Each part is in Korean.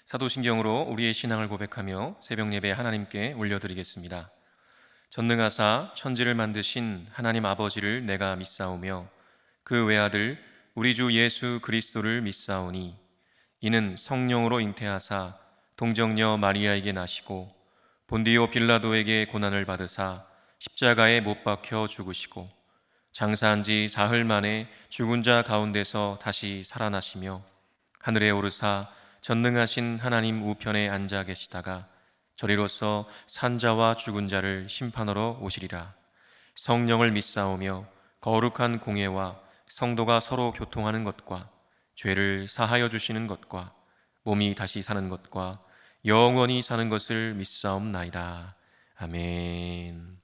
사도신경으로 우리의 신앙을 고백하며 새벽 예배 하나님께 올려드리겠습니다. 전능하사 천지를 만드신 하나님 아버지를 내가 믿사오며 그 외아들 우리 주 예수 그리스도를 믿사오니 이는 성령으로 잉태하사 동정녀 마리아에게 나시고 본디오 빌라도에게 고난을 받으사 십자가에 못 박혀 죽으시고 장사한 지 사흘 만에 죽은 자 가운데서 다시 살아나시며 하늘에 오르사 전능하신 하나님 우편에 앉아 계시다가 저리로서 산자와 죽은 자를 심판하러 오시리라. 성령을 믿사오며 거룩한 공예와 성도가 서로 교통하는 것과 죄를 사하여 주시는 것과 몸이 다시 사는 것과 영원히 사는 것을 믿사옵나이다. 아멘.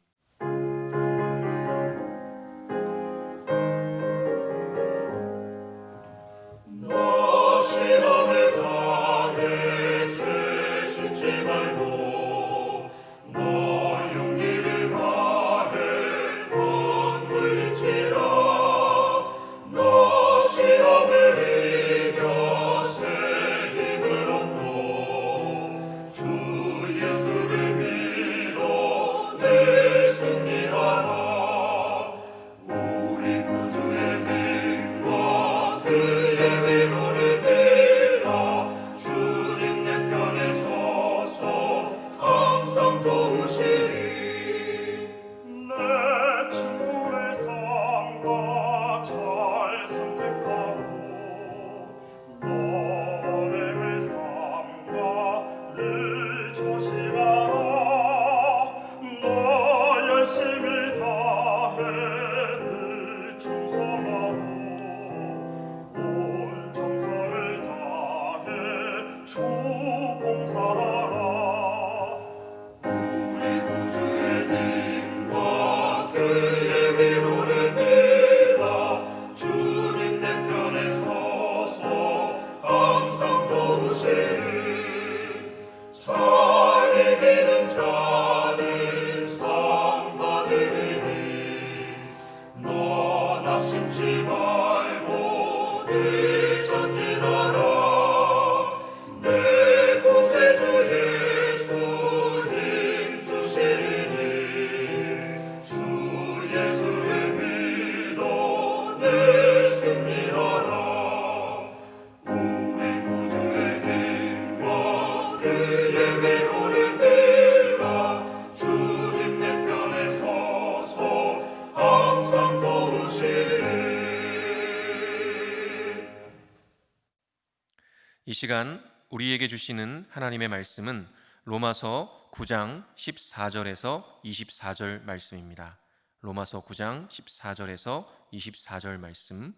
이 시간 우리에게 주시는 하나님의 말씀은 로마서 9장 14절에서 24절 말씀입니다. 로마서 9장 14절에서 24절 말씀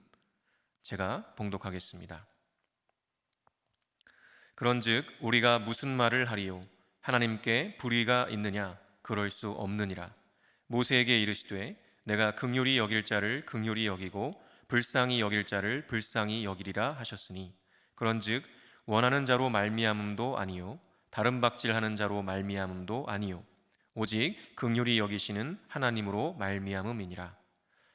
제가 봉독하겠습니다. 그런즉 우리가 무슨 말을 하리요? 하나님께 불의가 있느냐? 그럴 수 없느니라. 모세에게 이르시되 내가 긍휼히 여길 자를 긍휼히 여기고 불쌍히 여길 자를 불쌍히 여기리라 하셨으니 그런즉 원하는 자로 말미암음도 아니요 다른 박질하는 자로 말미암음도 아니요 오직 긍휼히 여기시는 하나님으로 말미암음이니라.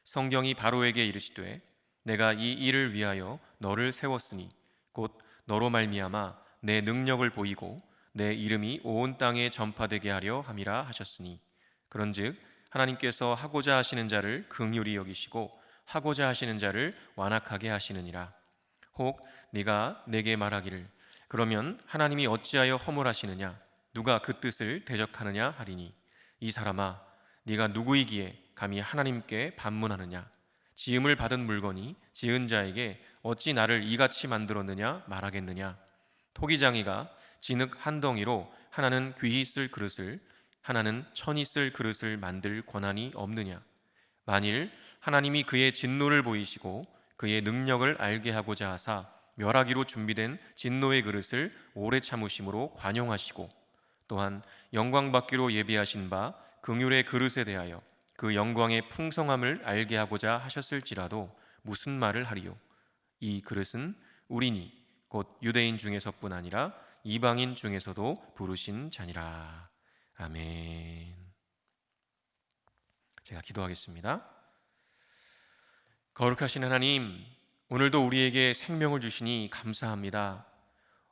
성경이 바로에게 이르시되 내가 이 일을 위하여 너를 세웠으니 곧 너로 말미암아 내 능력을 보이고 내 이름이 온 땅에 전파되게 하려 함이라 하셨으니 그런즉 하나님께서 하고자 하시는 자를 긍휼히 여기시고 하고자 하시는 자를 완악하게 하시느니라. 혹 네가 내게 말하기를 그러면 하나님이 어찌하여 허물하시느냐? 누가 그 뜻을 대적하느냐 하리니 이 사람아 네가 누구이기에 감히 하나님께 반문하느냐? 지음을 받은 물건이 지은 자에게 어찌 나를 이같이 만들었느냐 말하겠느냐? 토기장이가 진흙 한 덩이로 하나는 귀히 쓸 그릇을 하나는 천히 쓸 그릇을 만들 권한이 없느냐? 만일 하나님이 그의 진노를 보이시고 그의 능력을 알게 하고자 하사 멸하기로 준비된 진노의 그릇을 오래 참으심으로 관용하시고 또한 영광받기로 예비하신 바 긍휼의 그릇에 대하여 그 영광의 풍성함을 알게 하고자 하셨을지라도 무슨 말을 하리요? 이 그릇은 우리니 곧 유대인 중에서뿐 아니라 이방인 중에서도 부르신 자니라. 아멘. 제가 기도하겠습니다. 거룩하신 하나님, 오늘도 우리에게 생명을 주시니 감사합니다.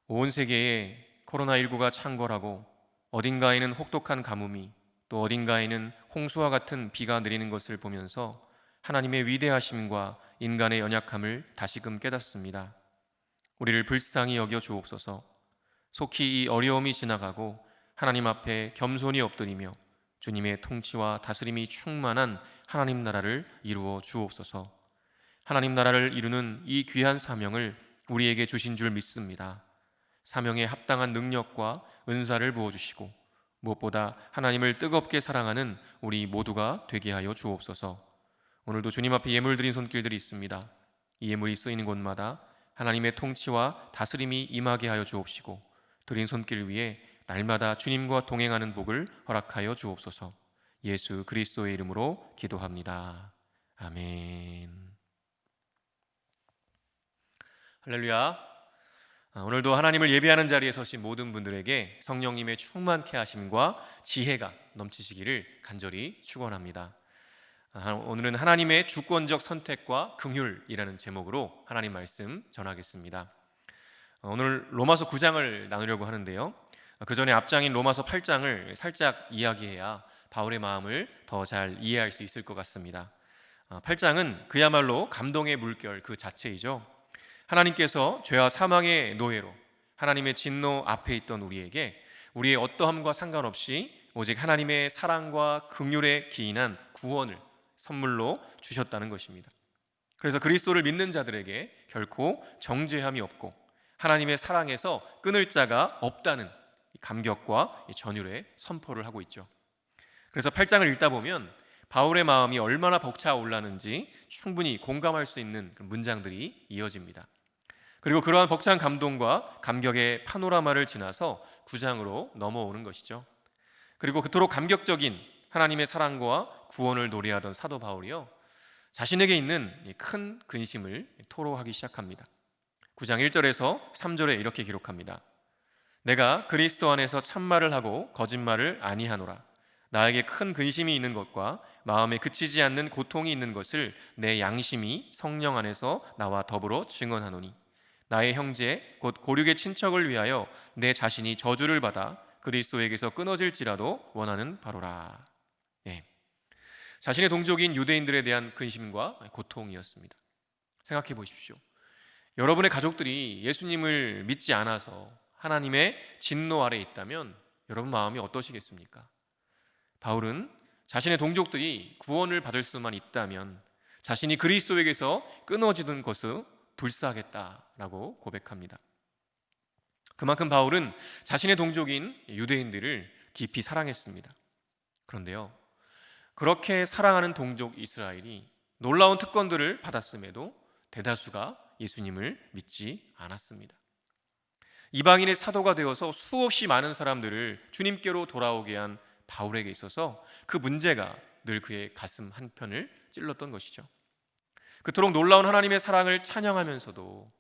온 세계에 코로나19가 창궐하고 어딘가에는 혹독한 가뭄이, 또 어딘가에는 홍수와 같은 비가 내리는 것을 보면서 하나님의 위대하심과 인간의 연약함을 다시금 깨닫습니다. 우리를 불쌍히 여겨 주옵소서. 속히 이 어려움이 지나가고 하나님 앞에 겸손히 엎드리며 주님의 통치와 다스림이 충만한 하나님 나라를 이루어 주옵소서. 하나님 나라를 이루는 이 귀한 사명을 우리에게 주신 줄 믿습니다. 사명에 합당한 능력과 은사를 부어주시고 무엇보다 하나님을 뜨겁게 사랑하는 우리 모두가 되게 하여 주옵소서. 오늘도 주님 앞에 예물 드린 손길들이 있습니다. 이 예물이 쓰이는 곳마다 하나님의 통치와 다스림이 임하게 하여 주옵시고 드린 손길 위에 날마다 주님과 동행하는 복을 허락하여 주옵소서. 예수 그리스도의 이름으로 기도합니다. 아멘. 할렐루야. 오늘도 하나님을 예배하는 자리에 서신 모든 분들에게 성령님의 충만케 하심과 지혜가 넘치시기를 간절히 축원합니다. 오늘은 하나님의 주권적 선택과 긍휼이라는 제목으로 하나님 말씀 전하겠습니다. 오늘 로마서 9장을 나누려고 하는데요, 그 전에 앞장인 로마서 8장을 살짝 이야기해야 바울의 마음을 더 잘 이해할 수 있을 것 같습니다. 8장은 그야말로 감동의 물결 그 자체이죠. 하나님께서 죄와 사망의 노예로 하나님의 진노 앞에 있던 우리에게 우리의 어떠함과 상관없이 오직 하나님의 사랑과 긍휼에 기인한 구원을 선물로 주셨다는 것입니다. 그래서 그리스도를 믿는 자들에게 결코 정죄함이 없고 하나님의 사랑에서 끊을 자가 없다는 감격과 전율의 선포를 하고 있죠. 그래서 8장을 읽다 보면 바울의 마음이 얼마나 벅차올랐는지 충분히 공감할 수 있는 문장들이 이어집니다. 그리고 그러한 벅찬 감동과 감격의 파노라마를 지나서 9장으로 넘어오는 것이죠. 그리고 그토록 감격적인 하나님의 사랑과 구원을 노래하던 사도 바울이요, 자신에게 있는 큰 근심을 토로하기 시작합니다. 9장 1절에서 3절에 이렇게 기록합니다. 내가 그리스도 안에서 참말을 하고 거짓말을 아니하노라. 나에게 큰 근심이 있는 것과 마음에 그치지 않는 고통이 있는 것을 내 양심이 성령 안에서 나와 더불어 증언하노니 나의 형제 곧 고륙의 친척을 위하여 내 자신이 저주를 받아 그리스도에게서 끊어질지라도 원하는 바로라. 네. 자신의 동족인 유대인들에 대한 근심과 고통이었습니다. 생각해 보십시오. 여러분의 가족들이 예수님을 믿지 않아서 하나님의 진노 아래 있다면 여러분 마음이 어떠시겠습니까? 바울은 자신의 동족들이 구원을 받을 수만 있다면 자신이 그리스도에게서 끊어지던 것을 불사하겠다라고 고백합니다. 그만큼 바울은 자신의 동족인 유대인들을 깊이 사랑했습니다. 그런데요, 그렇게 사랑하는 동족 이스라엘이 놀라운 특권들을 받았음에도 대다수가 예수님을 믿지 않았습니다. 이방인의 사도가 되어서 수없이 많은 사람들을 주님께로 돌아오게 한 바울에게 있어서 그 문제가 늘 그의 가슴 한편을 찔렀던 것이죠. 그토록 놀라운 하나님의 사랑을 찬양하면서도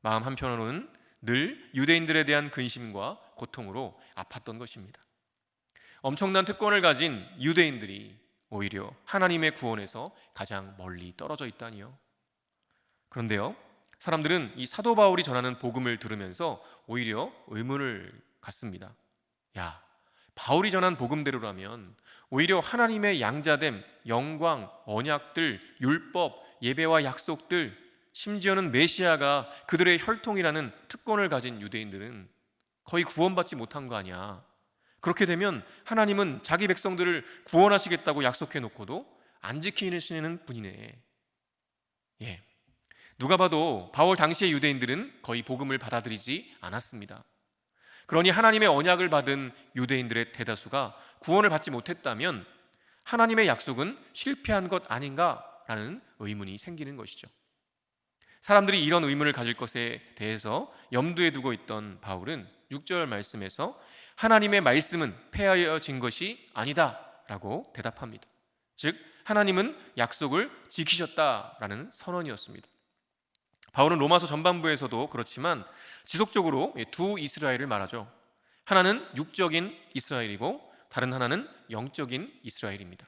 마음 한편으로는 늘 유대인들에 대한 근심과 고통으로 아팠던 것입니다. 엄청난 특권을 가진 유대인들이 오히려 하나님의 구원에서 가장 멀리 떨어져 있다니요. 그런데요, 사람들은 이 사도 바울이 전하는 복음을 들으면서 오히려 의문을 갖습니다. 야, 바울이 전한 복음대로라면 오히려 하나님의 양자됨, 영광, 언약들, 율법, 예배와 약속들, 심지어는 메시아가 그들의 혈통이라는 특권을 가진 유대인들은 거의 구원받지 못한 거 아니야. 그렇게 되면 하나님은 자기 백성들을 구원하시겠다고 약속해 놓고도 안 지키시는 분이네. 예. 누가 봐도 바울 당시의 유대인들은 거의 복음을 받아들이지 않았습니다. 그러니 하나님의 언약을 받은 유대인들의 대다수가 구원을 받지 못했다면 하나님의 약속은 실패한 것 아닌가라는 의문이 생기는 것이죠. 사람들이 이런 의문을 가질 것에 대해서 염두에 두고 있던 바울은 6절 말씀에서 하나님의 말씀은 폐하여진 것이 아니다라고 대답합니다. 즉 하나님은 약속을 지키셨다라는 선언이었습니다. 바울은 로마서 전반부에서도 그렇지만 지속적으로 두 이스라엘을 말하죠. 하나는 육적인 이스라엘이고 다른 하나는 영적인 이스라엘입니다.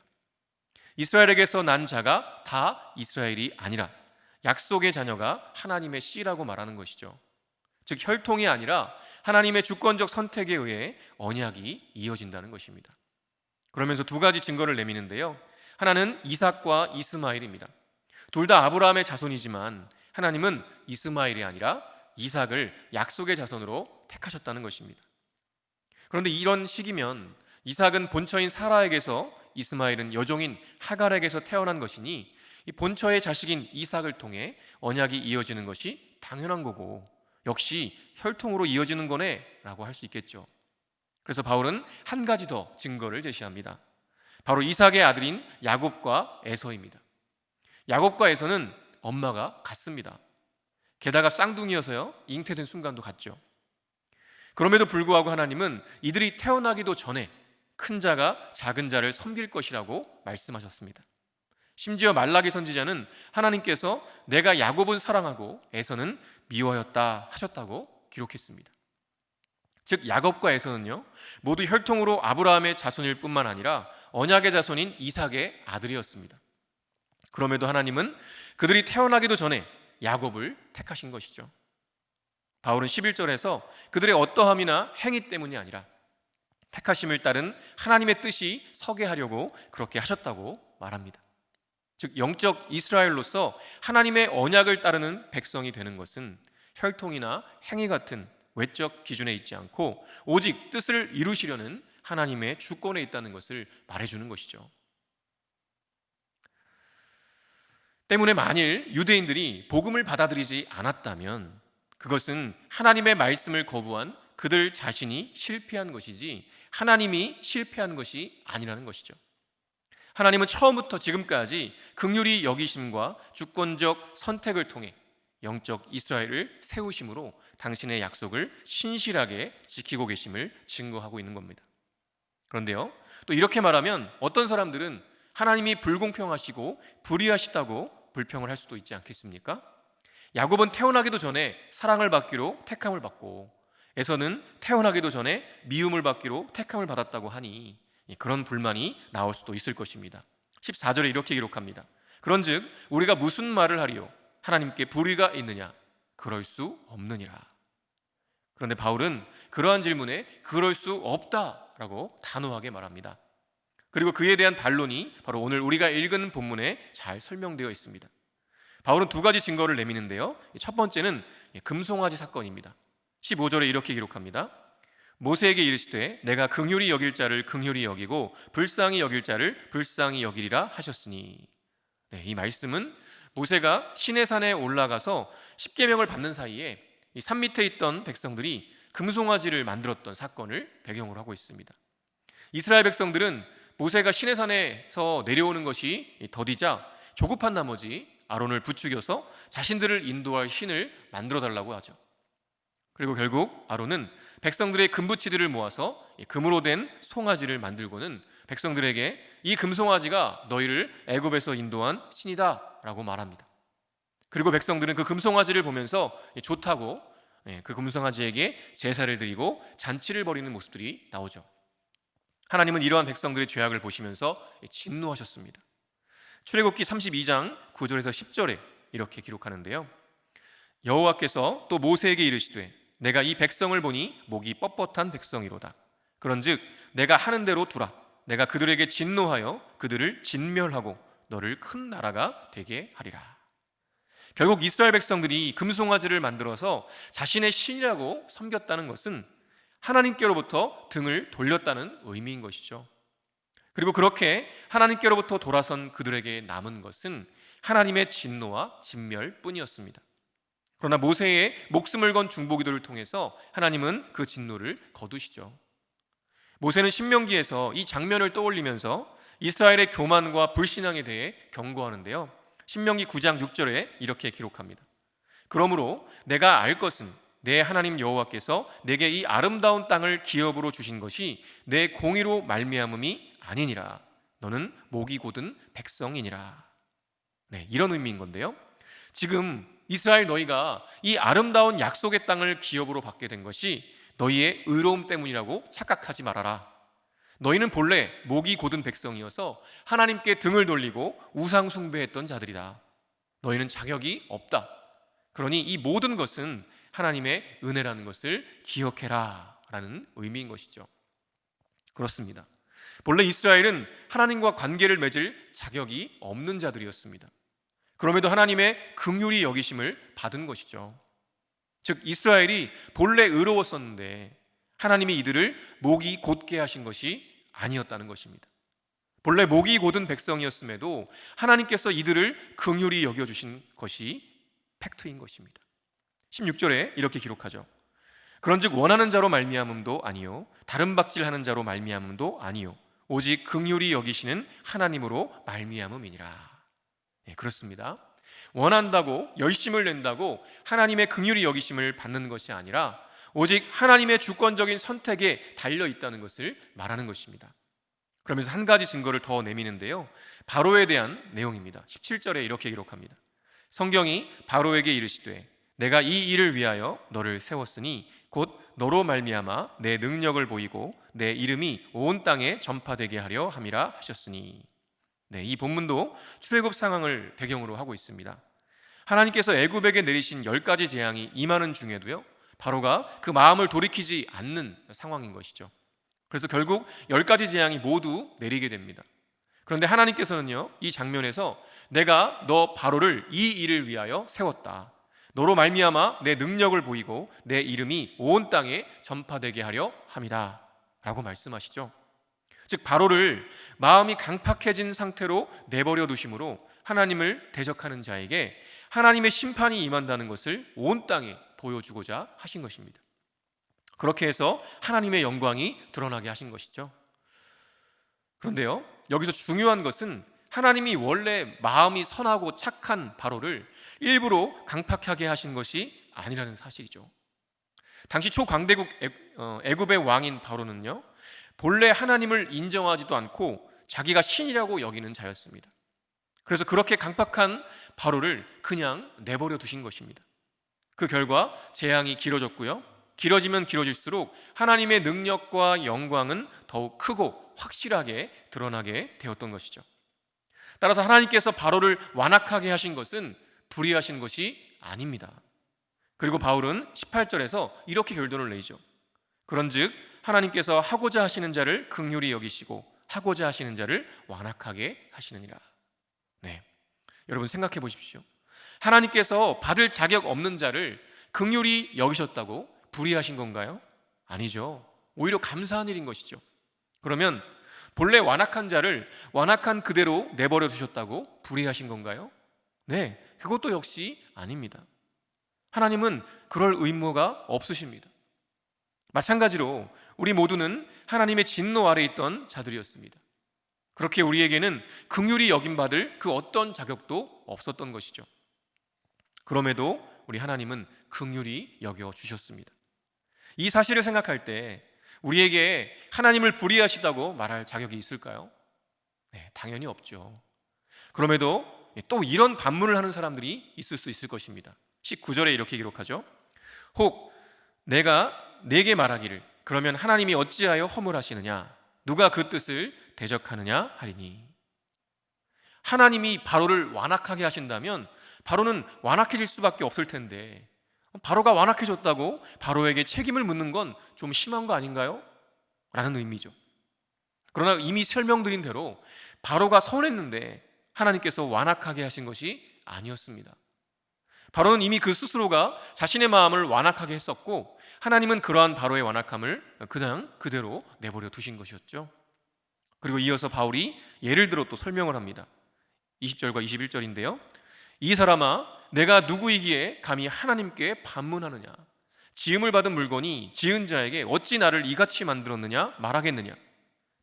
이스라엘에게서 난 자가 다 이스라엘이 아니라 약속의 자녀가 하나님의 씨라고 말하는 것이죠. 즉 혈통이 아니라 하나님의 주권적 선택에 의해 언약이 이어진다는 것입니다. 그러면서 두 가지 증거를 내미는데요. 하나는 이삭과 이스마엘입니다. 둘 다 아브라함의 자손이지만 하나님은 이스마엘이 아니라 이삭을 약속의 자손으로 택하셨다는 것입니다. 그런데 이런 시기면 이삭은 본처인 사라에게서, 이스마엘은 여종인 하갈에게서 태어난 것이니 이 본처의 자식인 이삭을 통해 언약이 이어지는 것이 당연한 거고, 역시 혈통으로 이어지는 거네 라고 할 수 있겠죠. 그래서 바울은 한 가지 더 증거를 제시합니다. 바로 이삭의 아들인 야곱과 에서입니다. 야곱과 에서는 엄마가 같습니다. 게다가 쌍둥이여서요, 잉태된 순간도 같죠. 그럼에도 불구하고 하나님은 이들이 태어나기도 전에 큰 자가 작은 자를 섬길 것이라고 말씀하셨습니다. 심지어 말라기 선지자는 하나님께서 내가 야곱은 사랑하고 에서는 미워하였다 하셨다고 기록했습니다. 즉 야곱과 에서는요, 모두 혈통으로 아브라함의 자손일 뿐만 아니라 언약의 자손인 이삭의 아들이었습니다. 그럼에도 하나님은 그들이 태어나기도 전에 야곱을 택하신 것이죠. 바울은 11절에서 그들의 어떠함이나 행위 때문이 아니라 택하심을 따른 하나님의 뜻이 서게 하려고 그렇게 하셨다고 말합니다. 즉 영적 이스라엘로서 하나님의 언약을 따르는 백성이 되는 것은 혈통이나 행위 같은 외적 기준에 있지 않고 오직 뜻을 이루시려는 하나님의 주권에 있다는 것을 말해주는 것이죠. 때문에 만일 유대인들이 복음을 받아들이지 않았다면 그것은 하나님의 말씀을 거부한 그들 자신이 실패한 것이지 하나님이 실패한 것이 아니라는 것이죠. 하나님은 처음부터 지금까지 긍휼히 여기심과 주권적 선택을 통해 영적 이스라엘을 세우심으로 당신의 약속을 신실하게 지키고 계심을 증거하고 있는 겁니다. 그런데요, 또 이렇게 말하면 어떤 사람들은 하나님이 불공평하시고 불의하시다고 불평을 할 수도 있지 않겠습니까? 야곱은 태어나기도 전에 사랑을 받기로 택함을 받고 에서는 태어나기도 전에 미움을 받기로 택함을 받았다고 하니 그런 불만이 나올 수도 있을 것입니다. 14절에 이렇게 기록합니다. 그런즉 우리가 무슨 말을 하리요? 하나님께 불의가 있느냐? 그럴 수 없느니라. 그런데 바울은 그러한 질문에 그럴 수 없다라고 단호하게 말합니다. 그리고 그에 대한 반론이 바로 오늘 우리가 읽은 본문에 잘 설명되어 있습니다. 바울은 두 가지 증거를 내미는데요. 첫 번째는 금송아지 사건입니다. 15절에 이렇게 기록합니다. 모세에게 이르시되 내가 긍휼히 여길 자를 긍휼히 여기고 불쌍히 여길 자를 불쌍히 여기리라 하셨으니, 이 말씀은 모세가 시내산에 올라가서 십계명을 받는 사이에 이 산 밑에 있던 백성들이 금송아지를 만들었던 사건을 배경으로 하고 있습니다. 이스라엘 백성들은 모세가 시내산에서 내려오는 것이 더디자 조급한 나머지 아론을 부추겨서 자신들을 인도할 신을 만들어 달라고 하죠. 그리고 결국 아론은 백성들의 금부치들을 모아서 금으로 된 송아지를 만들고는 백성들에게 이 금송아지가 너희를 애굽에서 인도한 신이다 라고 말합니다. 그리고 백성들은 그 금송아지를 보면서 좋다고 그 금송아지에게 제사를 드리고 잔치를 벌이는 모습들이 나오죠. 하나님은 이러한 백성들의 죄악을 보시면서 진노하셨습니다. 출애굽기 32장 9절에서 10절에 이렇게 기록하는데요. 여호와께서 또 모세에게 이르시되 내가 이 백성을 보니 목이 뻣뻣한 백성이로다. 그런즉 내가 하는 대로 두라. 내가 그들에게 진노하여 그들을 진멸하고 너를 큰 나라가 되게 하리라. 결국 이스라엘 백성들이 금송아지를 만들어서 자신의 신이라고 섬겼다는 것은 하나님께로부터 등을 돌렸다는 의미인 것이죠. 그리고 그렇게 하나님께로부터 돌아선 그들에게 남은 것은 하나님의 진노와 진멸뿐이었습니다. 그러나 모세의 목숨을 건 중보기도를 통해서 하나님은 그 진노를 거두시죠. 모세는 신명기에서 이 장면을 떠올리면서 이스라엘의 교만과 불신앙에 대해 경고하는데요. 신명기 9장 6절에 이렇게 기록합니다. 그러므로 내가 알 것은 내 하나님 여호와께서 내게 이 아름다운 땅을 기업으로 주신 것이 내 공의로 말미암음이 아니니라. 너는 목이 곧은 백성이니라. 이런 의미인 건데요. 지금 이스라엘 너희가 이 아름다운 약속의 땅을 기업으로 받게 된 것이 너희의 의로움 때문이라고 착각하지 말아라. 너희는 본래 목이 곧은 백성이어서 하나님께 등을 돌리고 우상 숭배했던 자들이다. 너희는 자격이 없다. 그러니 이 모든 것은 하나님의 은혜라는 것을 기억해라 라는 의미인 것이죠. 그렇습니다. 본래 이스라엘은 하나님과 관계를 맺을 자격이 없는 자들이었습니다. 그럼에도 하나님의 긍휼히 여기심을 받은 것이죠. 즉 이스라엘이 본래 의로웠었는데 하나님이 이들을 목이 곧게 하신 것이 아니었다는 것입니다. 본래 목이 곧은 백성이었음에도 하나님께서 이들을 긍휼히 여겨주신 것이 팩트인 것입니다. 16절에 이렇게 기록하죠. 그런즉 원하는 자로 말미암음도 아니요 다른 박질하는 자로 말미암음도 아니요 오직 긍휼히 여기시는 하나님으로 말미암음이니라. 그렇습니다. 원한다고 열심을 낸다고 하나님의 긍휼히 여기심을 받는 것이 아니라 오직 하나님의 주권적인 선택에 달려 있다는 것을 말하는 것입니다. 그러면서 한 가지 증거를 더 내미는데요, 바로에 대한 내용입니다. 17절에 이렇게 기록합니다. 성경이 바로에게 이르시되 내가 이 일을 위하여 너를 세웠으니 곧 너로 말미암아 내 능력을 보이고 내 이름이 온 땅에 전파되게 하려 함이라 하셨으니. 이 본문도 출애굽 상황을 배경으로 하고 있습니다. 하나님께서 애굽에게 내리신 10가지 재앙이 임하는 중에도요, 바로가 그 마음을 돌이키지 않는 상황인 것이죠. 그래서 결국 10가지 재앙이 모두 내리게 됩니다. 그런데 하나님께서는요, 이 장면에서 내가 너 바로를 이 일을 위하여 세웠다. 너로 말미암아 내 능력을 보이고 내 이름이 온 땅에 전파되게 하려 함이다 라고 말씀하시죠. 즉 바로를 마음이 강팍해진 상태로 내버려 두심으로 하나님을 대적하는 자에게 하나님의 심판이 임한다는 것을 온 땅에 보여주고자 하신 것입니다. 그렇게 해서 하나님의 영광이 드러나게 하신 것이죠. 그런데요, 여기서 중요한 것은 하나님이 원래 마음이 선하고 착한 바로를 일부러 강팍하게 하신 것이 아니라는 사실이죠. 당시 초강대국 애굽의 왕인 바로는요, 본래 하나님을 인정하지도 않고 자기가 신이라고 여기는 자였습니다. 그래서 그렇게 강팍한 바로를 그냥 내버려 두신 것입니다. 그 결과 재앙이 길어졌고요, 길어지면 길어질수록 하나님의 능력과 영광은 더욱 크고 확실하게 드러나게 되었던 것이죠. 따라서 하나님께서 바로를 완악하게 하신 것은 불의하신 것이 아닙니다. 그리고 바울은 18절에서 이렇게 결론을 내죠. 그런즉 하나님께서 하고자 하시는 자를 긍휼히 여기시고 하고자 하시는 자를 완악하게 하시느니라. 여러분 생각해 보십시오. 하나님께서 받을 자격 없는 자를 긍휼히 여기셨다고 불의하신 건가요? 아니죠. 오히려 감사한 일인 것이죠. 그러면 본래 완악한 자를 완악한 그대로 내버려 두셨다고 불의하신 건가요? 그것도 역시 아닙니다. 하나님은 그럴 의무가 없으십니다. 마찬가지로 우리 모두는 하나님의 진노 아래 있던 자들이었습니다. 그렇게 우리에게는 긍휼히 여김받을 그 어떤 자격도 없었던 것이죠. 그럼에도 우리 하나님은 긍휼히 여겨주셨습니다. 이 사실을 생각할 때 우리에게 하나님을 불의하시다고 말할 자격이 있을까요? 당연히 없죠. 그럼에도 또 이런 반문을 하는 사람들이 있을 수 있을 것입니다. 19절에 이렇게 기록하죠. 혹 내가 네게 말하기를 그러면 하나님이 어찌하여 허물하시느냐 누가 그 뜻을 대적하느냐 하리니. 하나님이 바로를 완악하게 하신다면 바로는 완악해질 수밖에 없을 텐데 바로가 완악해졌다고 바로에게 책임을 묻는 건 좀 심한 거 아닌가요? 라는 의미죠. 그러나 이미 설명드린 대로 바로가 선했는데 하나님께서 완악하게 하신 것이 아니었습니다. 바로는 이미 그 스스로가 자신의 마음을 완악하게 했었고 하나님은 그러한 바로의 완악함을 그냥 그대로 내버려 두신 것이었죠. 그리고 이어서 바울이 예를 들어 또 설명을 합니다. 20절과 21절인데요. 이 사람아 내가 누구이기에 감히 하나님께 반문하느냐 지음을 받은 물건이 지은 자에게 어찌 나를 이같이 만들었느냐 말하겠느냐.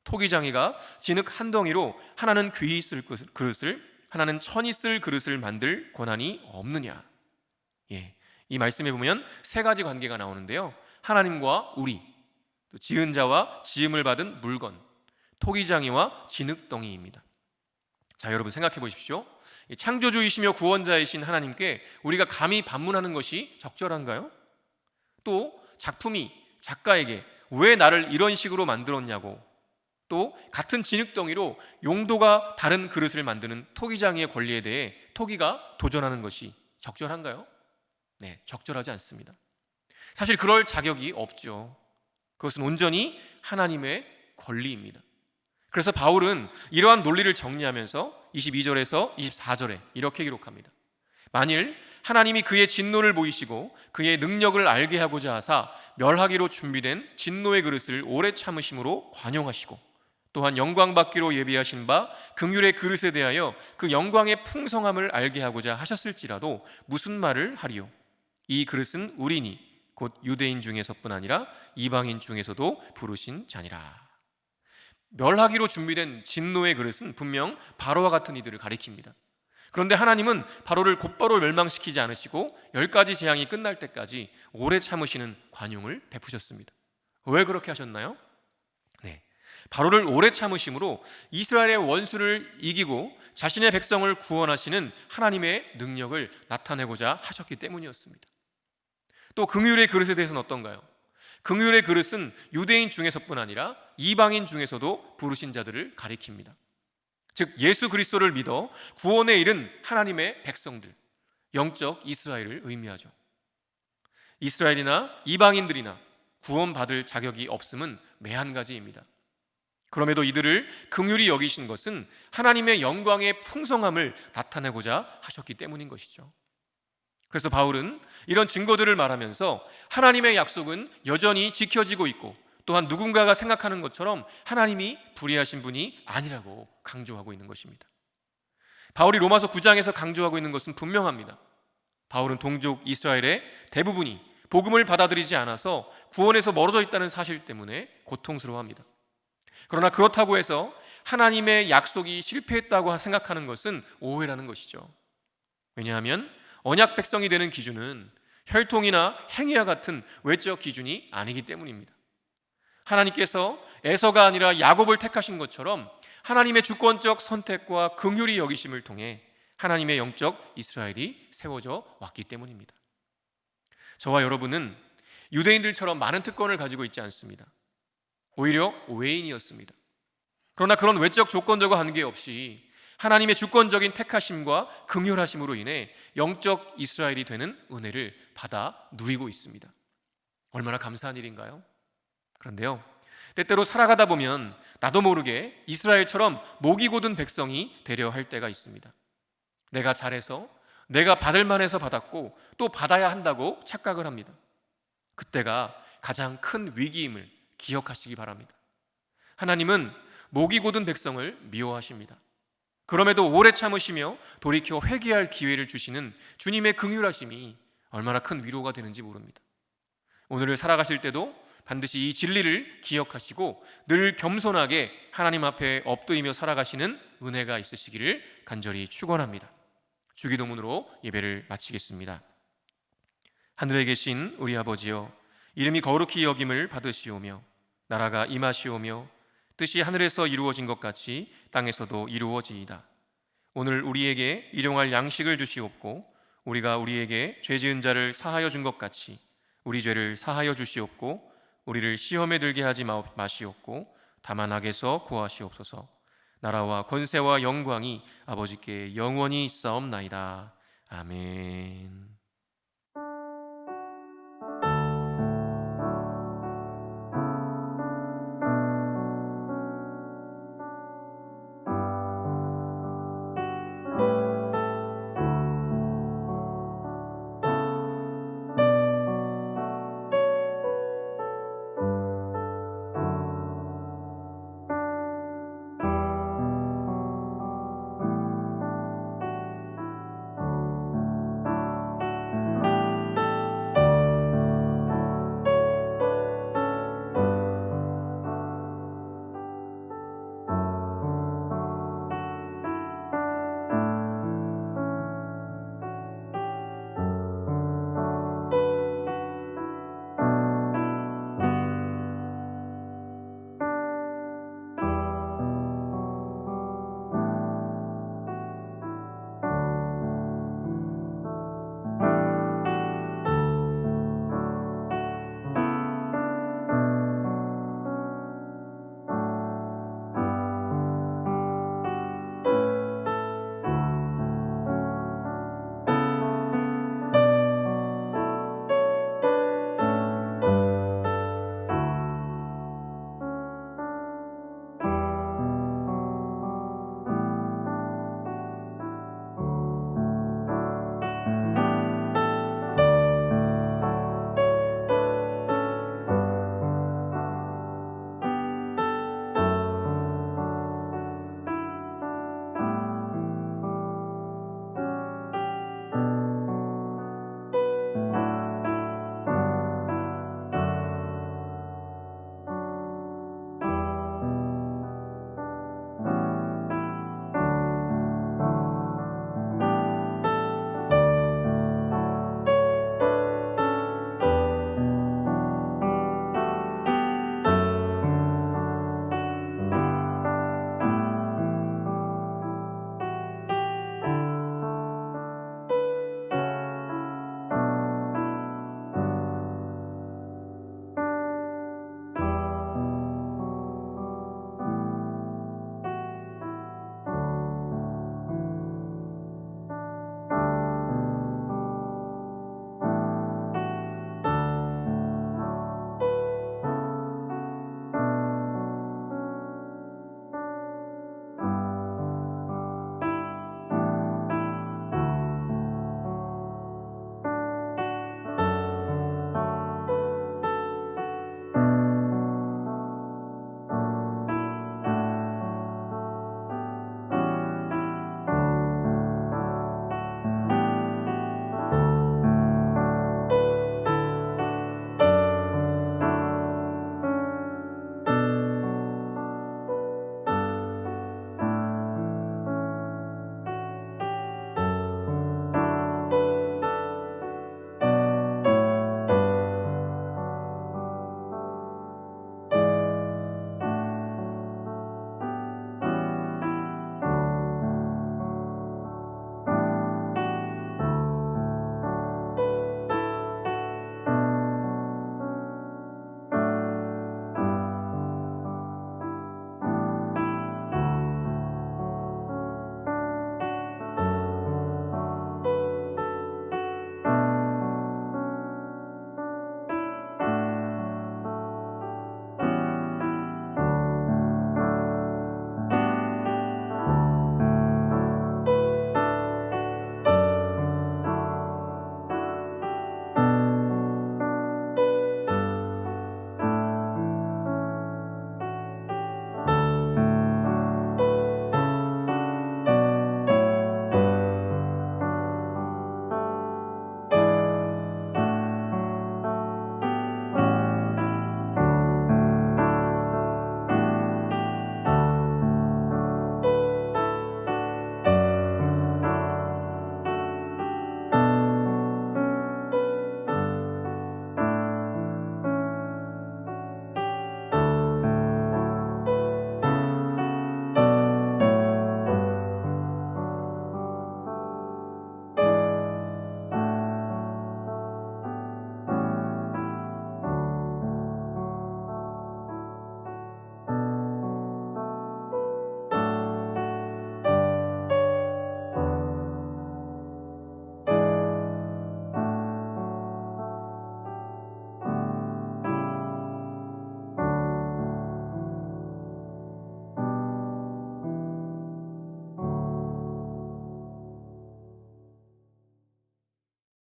토기장이가 진흙 한 덩이로 하나는 귀히 쓸 그릇을 하나는 천이 쓸 그릇을 만들 권한이 없느냐. 이 말씀에 보면 세 가지 관계가 나오는데요. 하나님과 우리, 또 지은 자와 지음을 받은 물건, 토기장이와 진흙덩이입니다. 자, 여러분 생각해 보십시오. 창조주이시며 구원자이신 하나님께 우리가 감히 반문하는 것이 적절한가요? 또 작품이 작가에게 왜 나를 이런 식으로 만들었냐고, 또 같은 진흙덩이로 용도가 다른 그릇을 만드는 토기장이의 권리에 대해 토기가 도전하는 것이 적절한가요? 적절하지 않습니다. 사실 그럴 자격이 없죠. 그것은 온전히 하나님의 권리입니다. 그래서 바울은 이러한 논리를 정리하면서 22절에서 24절에 이렇게 기록합니다. 만일 하나님이 그의 진노를 보이시고 그의 능력을 알게 하고자 하사 멸하기로 준비된 진노의 그릇을 오래 참으심으로 관용하시고 또한 영광 받기로 예비하신 바 긍휼의 그릇에 대하여 그 영광의 풍성함을 알게 하고자 하셨을지라도 무슨 말을 하리요? 이 그릇은 우리니 곧 유대인 중에서뿐 아니라 이방인 중에서도 부르신 자니라. 멸하기로 준비된 진노의 그릇은 분명 바로와 같은 이들을 가리킵니다. 그런데 하나님은 바로를 곧바로 멸망시키지 않으시고 10가지 재앙이 끝날 때까지 오래 참으시는 관용을 베푸셨습니다. 왜 그렇게 하셨나요? 바로를 오래 참으심으로 이스라엘의 원수를 이기고 자신의 백성을 구원하시는 하나님의 능력을 나타내고자 하셨기 때문이었습니다. 또 긍휼의 그릇에 대해서는 어떤가요? 긍휼의 그릇은 유대인 중에서뿐 아니라 이방인 중에서도 부르신 자들을 가리킵니다. 즉 예수 그리스도를 믿어 구원에 이른 하나님의 백성들, 영적 이스라엘을 의미하죠. 이스라엘이나 이방인들이나 구원받을 자격이 없음은 매한가지입니다. 그럼에도 이들을 긍휼히 여기신 것은 하나님의 영광의 풍성함을 나타내고자 하셨기 때문인 것이죠. 그래서 바울은 이런 증거들을 말하면서 하나님의 약속은 여전히 지켜지고 있고 또한 누군가가 생각하는 것처럼 하나님이 불의하신 분이 아니라고 강조하고 있는 것입니다. 바울이 로마서 9장에서 강조하고 있는 것은 분명합니다. 바울은 동족 이스라엘의 대부분이 복음을 받아들이지 않아서 구원에서 멀어져 있다는 사실 때문에 고통스러워합니다. 그러나 그렇다고 해서 하나님의 약속이 실패했다고 생각하는 것은 오해라는 것이죠. 왜냐하면 언약 백성이 되는 기준은 혈통이나 행위와 같은 외적 기준이 아니기 때문입니다. 하나님께서 에서가 아니라 야곱을 택하신 것처럼 하나님의 주권적 선택과 긍휼히 여기심을 통해 하나님의 영적 이스라엘이 세워져 왔기 때문입니다. 저와 여러분은 유대인들처럼 많은 특권을 가지고 있지 않습니다. 오히려 외인이었습니다. 그러나 그런 외적 조건적과 관계없이 하나님의 주권적인 택하심과 긍휼하심으로 인해 영적 이스라엘이 되는 은혜를 받아 누리고 있습니다. 얼마나 감사한 일인가요? 그런데요, 때때로 살아가다 보면 나도 모르게 이스라엘처럼 목이 곧은 백성이 되려 할 때가 있습니다. 내가 잘해서, 내가 받을 만해서 받았고 또 받아야 한다고 착각을 합니다. 그때가 가장 큰 위기임을 기억하시기 바랍니다. 하나님은 목이 곧은 백성을 미워하십니다. 그럼에도 오래 참으시며 돌이켜 회개할 기회를 주시는 주님의 긍휼하심이 얼마나 큰 위로가 되는지 모릅니다. 오늘을 살아가실 때도 반드시 이 진리를 기억하시고 늘 겸손하게 하나님 앞에 엎드리며 살아가시는 은혜가 있으시기를 간절히 축원합니다. 주기도문으로 예배를 마치겠습니다. 하늘에 계신 우리 아버지여, 이름이 거룩히 여김을 받으시오며 나라가 임하시오며 뜻이 하늘에서 이루어진 것 같이 땅에서도 이루어지이다. 오늘 우리에게 일용할 양식을 주시옵고 우리가 우리에게 죄 지은 자를 사하여 준 것 같이 우리 죄를 사하여 주시옵고 우리를 시험에 들게 하지 마시옵고 다만 악에서 구하시옵소서. 나라와 권세와 영광이 아버지께 영원히 있사옵나이다. 아멘.